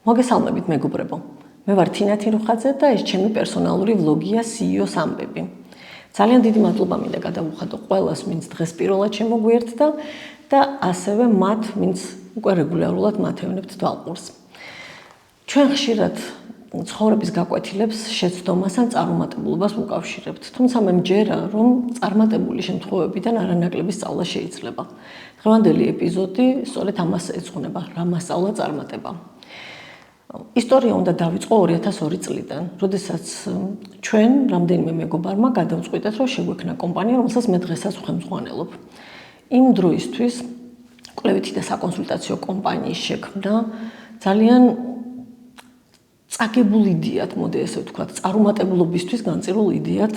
მოგესალმებით მეგობრებო. მე ვარ თინა თინუხაძე და ეს ჩემი პერსონალური ვლოგია CEO-ს ამბები. ძალიან დიდი მადლობა მინდა გადავუხადო ყველას, ვინც დღეს პირველად შემოგვიერთდა და ასევე მათ, ვინც უკვე რეგულარულად მათევნებთ თვალყურს. ჩვენ ხშირად ცხოვრების გაკვეთილებს შეცდომას ან წარუმატებლობას ვუკავშირებთ, თუმცა მე მჯერა, რომ წარმატებული შემთხვევებიდან არანაკლები სწავლა შეიძლება. დღევანდელი ეპიზოდი სწორედ ამას ეძღვნება, რა მასწავლა წარმატება. ისტორია უნდა დავიწყო 2002 წლიდან, როდესაც ჩვენ რამდენიმე მეგობარმა გადავწყვიტეთ, რომ შეგვექნა კომპანია, რომელსაც მე დღესაც ვხემძღვანელობ. იმ დროისთვის კვლევითი და საკონსულტაციო კომპანიის შექმნა ძალიან წაგებულ იდეად, მოდი ესე ვთქვათ, წარუმატებლობისთვის განწირულ იდეად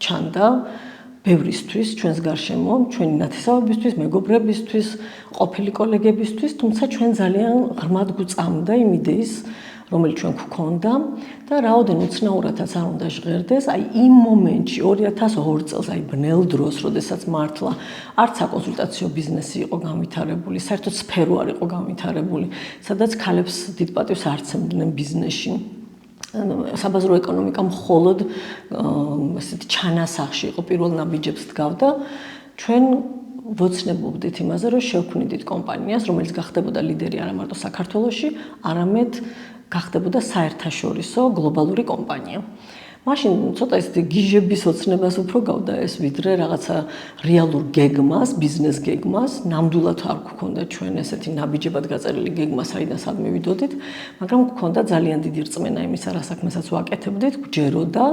ჩანდა ბევრისთვის, ჩვენს გარშემო, ჩვენი ნათესავებისთვის, მეგობრებისთვის, ყოფილი კოლეგებისთვის, თუმცა ჩვენ ძალიან ღრმად გვწამდა იმ იდეის, რომელიც ჩვენ გვქონდა და რაოდენ უცნაურადაც არ უნდა ჟღერდეს, აი იმ მომენტში 2002 წელს, აი ბნელ დროს, როდესაც მართლა არც საკონსულტაციო ბიზნესი იყო განვითარებული, საერთოდ სფერო არ იყო განვითარებული, სადაც ქალებს დიდ პატივს არ ცემდნენ ბიზნესში. საბაზრო ეკონომიკა მხოლოდ ესეთი ჩანასახში იყო, პირველ ნაბიჯებს დგავდა. ჩვენ ვოცნებობდით იმაზე, რომ შევქმნიდით კომპანიას, რომელიც გახდებოდა ლიდერი არა მარტო საქართველოში, არამედ გახდებოდა საერთაშორისო გლობალური კომპანია. მაშინ ცოტა ესეთი გიჟების ოცნებას უფრო გავდა ეს, ვიდრე რაღაცა რეალურ გეგმას, ბიზნეს გეგმას, ნამდვილად არ გვქონდა ჩვენ ესეთი ნაბიჯებად გაწერილი გეგმა, საიდან სად მივიდოდით, მაგრამ გვქონდა ძალიან დიდი რწმენა იმისა, რა საქმესაც ვაკეთებდით, გვჯეროდა,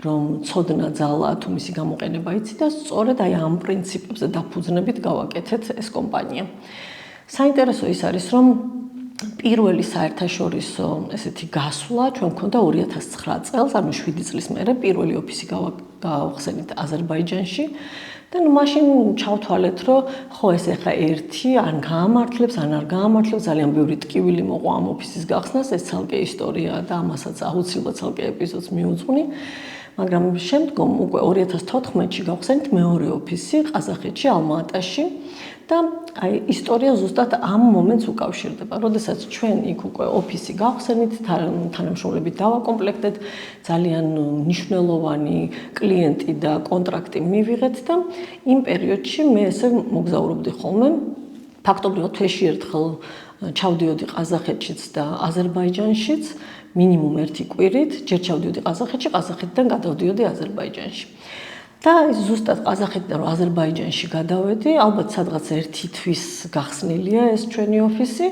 რომ ცოდნა, ძალა თუ მისი გამოყენება იცი და სწორედ აი ამ პრინციპებზე დაფუძნებით გავაკეთეთ ეს კომპანია. საინტერესო ის არის, რომ პირველი საერთაშორისო ესეთი გასვლა ჩვენ გვქონდა 2009 წელს, ანუ 7 წლის მერე პირველი ოფისი გავახსენით აზერბაიჯანში და მაშინ ჩავთვალეთ, რომ ხო ეს ახლა ერთი ან გაამართლებს, ან არ გაამართლებს, ძალიან ბევრი ტკივილი მოყვა ამ ოფისის გახსნას, ეს ცალკე ისტორიაა და ამასაც აუცილებლად ცალკე ეპიზოდს მივუძღვნი. მაგრამ შემდგომ უკვე 2014-ში გავხსენით მეორე ოფისი ყაზახეთში, ალმა-ატაში და აი ისტორია ზუსტად ამ მომენტს უკავშირდება, როდესაც ჩვენ იქ უკვე ოფისი გავხსენით, თანამშრომლებით დავაკომპლექტეთ, ძალიან მნიშვნელოვანი კლიენტი და კონტრაქტი მივიღეთ და იმ პერიოდში მე ესე მოგზაურობდი ხოლმე, ფაქტობრივად თვეში ერთხელ ჩავდიოდი ყაზახეთშიც და აზერბაიჯანშიც, მინიმუმ ერთი კვირით, ჯერ ჩავდიოდი ყაზახეთში, ყაზახეთიდან გადავდიოდი აზერბაიჯანში. და ზუსტად ყაზახეთიდან რომ აზერბაიჯანში გადავედი, ალბათ სადღაც ერთი თვის გახსნილია ეს ჩვენი ოფისი.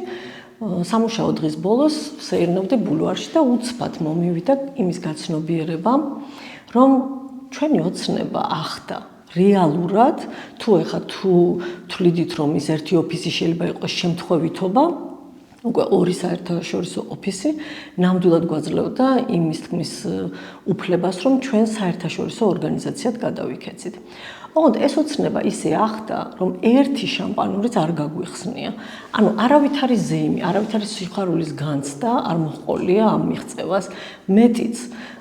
სამუშაო დღის ბოლოს ვსეირნობდი ბულვარში და უცბად მომივიდა იმის გაცნობიერება, რომ ჩვენი ოცნება ახდა რეალურად, თუ თვლიდით, რომ ის ერთი ოფისი შეიძლება იყოს შემთხვევითობა, უკვე ორი საერთაშორისო ოფისი ნამდვილად გვაძლევდა იმის თქმის უფლებას, რომ ჩვენ საერთაშორისო ორგანიზაციად გადავიქეცით. ოღონდ ეს ოცნება ისე ახდა, რომ ერთი შამპანურიც არ გაგვიხსნია. ანუ არავითარი ზეიმი, არავითარი სიხარულის განცდა არ მოჰყოლია ამ მიღწევას. მეტიც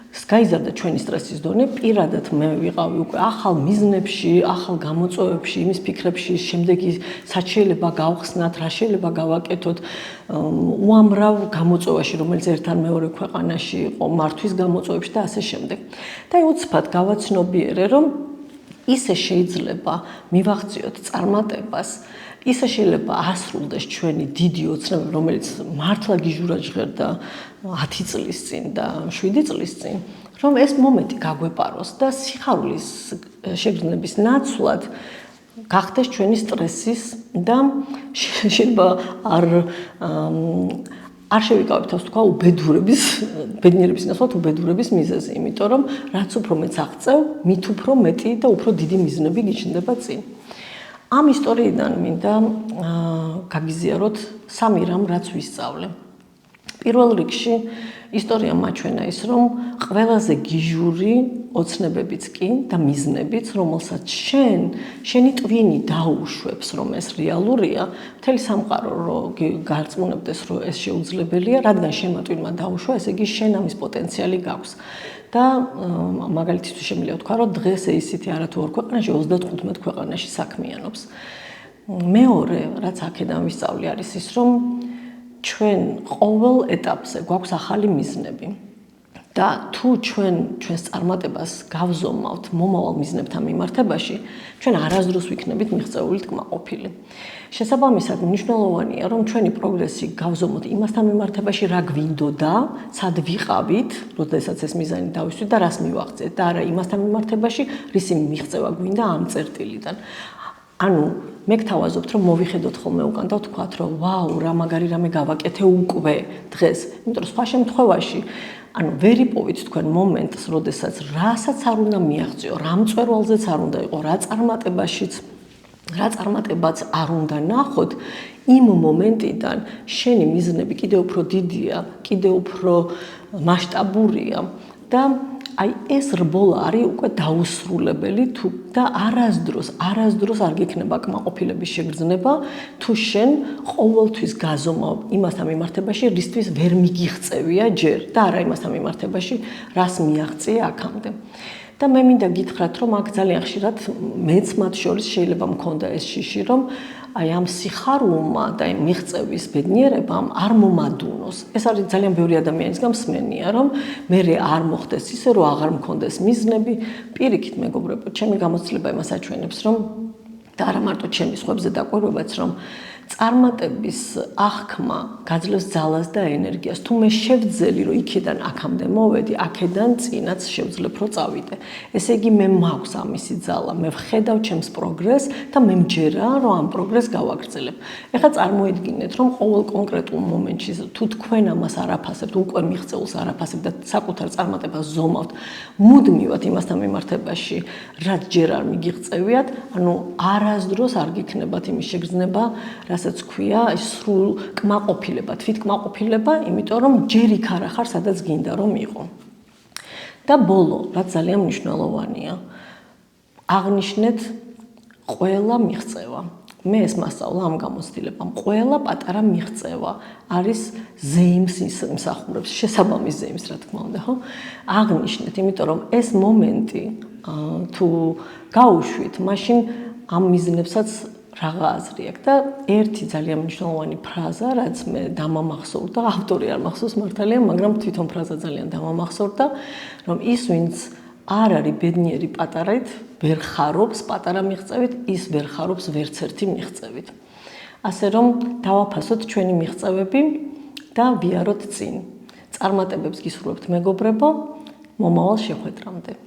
გაიზარდა ჩვენი სტრესის დონე, პირადად მე ვიყავი უკვე ახალ მიზნებში, ახალ გამოწვევებში, იმის ფიქრებში, შემდეგი სად შეიძლება გავხსნათ, რა შეიძლება გავაკეთოთ, უამრავ გამოწვევაში, რომელიც ერთთან მეორე ქვეყანაში იყო, მართვის გამოწვევებში და ასე შემდეგ. და უცბად გავაცნობიერე, რომ ისე შეიძლება მივახციოთ წარმატებას, ისე შეიძლება ასრულდეს ჩვენი დიდი ოცნება, რომელიც მართლა გიჟურად ჟღერდა 10 წლის წინ და 7 წლის წინ, რომ ეს მომენტი გაგვეპაროს და სიხარულის შეგრძნების ნაცვლად გახდეს ჩვენი სტრესის და შეიძლება არ შევიკავებ თავს თქვა უბედურების, ბედნიერების ნაცვლად უბედურების მიზეზი, იმიტომ რომ რაც უფრო მეც აღწევ, მით უფრო მეტი და უფრო დიდი მიზნები გიჩნდება წინ. ამ ისტორიიდან მინდა გაგიზიაროთ სამი რამ, რაც ვისწავლე. პირველ რიგში ისტორია მაჩვენა ის, რომ ყველაზე გიჟური ოცნებებიც კი და მიზნებიც, რომელსაც შენი ტვინი დაუშვებს, რომ ეს რეალურია, მთელი სამყარო რომ გარწმუნებდეს, რომ ეს შეუძლებელია, რადგან შენმა ტვინმა დაუშვა, ესე იგი შენ ამის პოტენციალი გაქვს. და მაგალითისთვის შემიძლია ვთქვა, რომ დღეს ისეთი არათუ ორ ქვეყანაში 35 ქვეყანაში საქმიანობს. მეორე, რაც აქედან ვისწავლე, არის ის, რომ ჩვენ ყოველ ეტაპზე გვაქვს ახალი მიზნები. და თუ ჩვენს წარმატებას გავზომავთ მომავალ მიზნებთან მიმართებაში, ჩვენ არასდროს ვიქნებით მიღწეული კმაყოფილი. შესაბამისად, მნიშვნელოვანია, რომ ჩვენი პროგრესი გავზომოთ იმასთან მიმართებაში, რა გვინდოდა, სად ვიყავით, როდესაც ეს მიზანი დავისვით და რას მივაღწიეთ და არა იმასთან მიმართებაში, რისი მიღწევა გვინდა ამ წერტილიდან. ანუ მე გთავაზობთ, რომ მოვიხედოთ ხოლმე უკან და ვთქვათ, რომ ვაუ, რა მაგარი რამე გავაკეთე უკვე დღეს. იმიტომ რომ სხვა შემთხვევაში ანუ ვერ იპოვით თქვენ მომენტს, როდესაც რასაც არ უნდა მიაღწიო, რა მწვერვალზეც არ უნდა იყო, რა წარმატებაც არ უნდა ნახოთ, იმ მომენტიდან შენი მიზნები კიდევ უფრო დიდია, კიდევ უფრო მასშტაბურია და აი ეს რბოლა არის უკვე დაუსრულებელი თუ და არასდროს არ გექნება კმაყოფილების შეგრძნება თუ შენ ყოველთვის გაზომავ იმასთან მიმართებაში, რისთვის ვერ მიგიღწევია ჯერ და არა იმასთან მიმართებაში, რას მიაღწიე აქამდე. და მე მინდა გითხრათ, რომ აქ ძალიან ხშირად მეც მათ შორის შეიძლება მქონდა ეს შიში, რომ აი ამ სიხარულმა და იმ მიღწევის ბედნიერებამ არ მომადუნოს. ეს არის ძალიან ბევრი ადამიანისგან მსმენია, რომ მე არ მოხდეს ისე, რომ აღარ მქონდეს მიზნები. პირიქით, მეგობრებო, ჩემი გამოცდილება იმას აჩვენებს, რომ და არა მარტო ჩემი სხვებზე დაკვირვებაც, რომ წარმატების აღქმა გაძლევს ძალას და ენერგიას. თუ მე შევძელი, რომ იქიდან აქამდე მოვედი, აქედან წინაც შევძლებ, რომ წავიდე. ესე იგი, მე მაქვს ამისი ძალა, მე ვხედავ ჩემს პროგრესს და მე მჯერა, რომ ამ პროგრესს გავაგრძელებ. ეხლა წარმოიდგინეთ, რომ ყოველ კონკრეტულ მომენტში თუ თქვენ ამას არაფასებთ, უკვე მიღწეულს არაფასებთ და საკუთარ წარმატებას ზომავთ, მუდმივად იმასთან მიმართებაში, რაც ჯერ არ მიგიღწევიათ, ანუ არასდროს არ გიქნებათ იმის შეგრძნება, რასაც ქვია სრულ კმაყოფილება, თვითკმაყოფილება, იმიტომ რომ ჯერ იქ არ ახარ, სადაც გინდა რომ იყო. და ბოლო, რაც ძალიან მნიშვნელოვანია, აღნიშნეთ ყველა მიღწევა. მე ეს მასწავლა ამ გამოცდილებამ. ყველა პატარა მიღწევა არის ზეიმს იმსახურებს, შესაბამის ზეიმს, რა თქმა უნდა, ხო? აღნიშნეთ, იმიტომ რომ ეს მომენტი თუ გაუშვით, მაშინ ამ მიზნებსაც რაღა აზრი აქვს და ერთი ძალიან მნიშვნელოვანი ფრაზა, რაც მე დამამახსოვრდა, ავტორი არ მახსოვს მართალია, მაგრამ თვითონ ფრაზა ძალიან დამამახსოვრდა, რომ ის, ვინც არ არის ბედნიერი პატარით, ვერ ხარობს პატარა მიღწევით, ის ვერ ხარობს ვერც ერთი მიღწევით. ასე რომ დავაფასოთ ჩვენი მიღწევები და ვიაროთ წინ. წარმატებებს გისურვებთ, მეგობრებო, მომავალ შეხვედრამდე.